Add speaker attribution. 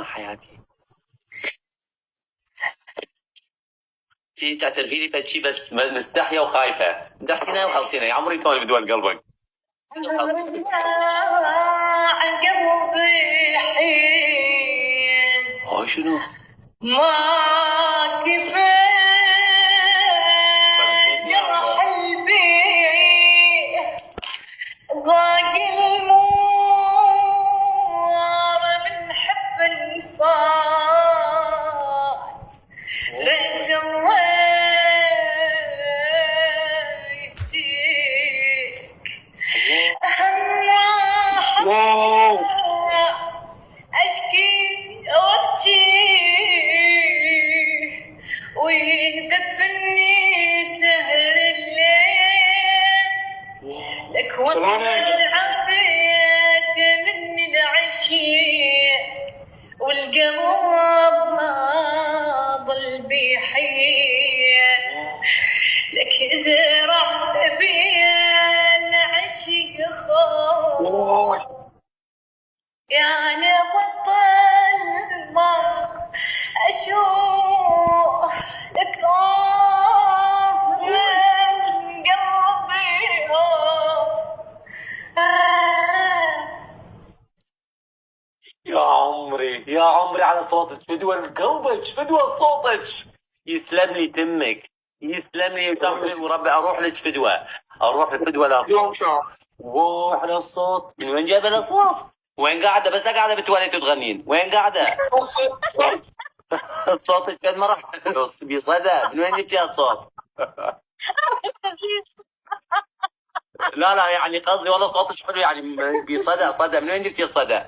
Speaker 1: حياتي تي تعترفي لي فشي بس مستحيه وخايفه. دحسينا وخلصينا يا عمري توني بدول قلبك.
Speaker 2: قلبي حين
Speaker 1: هاي شنو؟
Speaker 2: ما كفى جرح البيت ضاق المور من حب الفات ريت الله يهديك
Speaker 1: واو
Speaker 2: أشكي وأبكي ويدبني سهر الليل لك والعافية مني العشيق والقلب ما ضل بيحيل لك زرع بيا العشق خوف يعني بطل ما أشوف لك من قلبي
Speaker 1: يا عمري على صوتك، فدوى قلبك، فدوى صوتك. يسلم لي تمك، يسلم لي شمري وربي. اروح لك فدوى، اروح لفدوى. لا واو على الصوت. من وين جايبه الاصوات؟ وين قاعده؟ بس لا قاعده بالتواليت وتغنين. وين قاعده؟ صوتك قد ما راح بصدى. من وين جبتي الصوت؟ لا يعني قصدي والله صوتك حلو يعني بصدى. من وين جبتي الصدى؟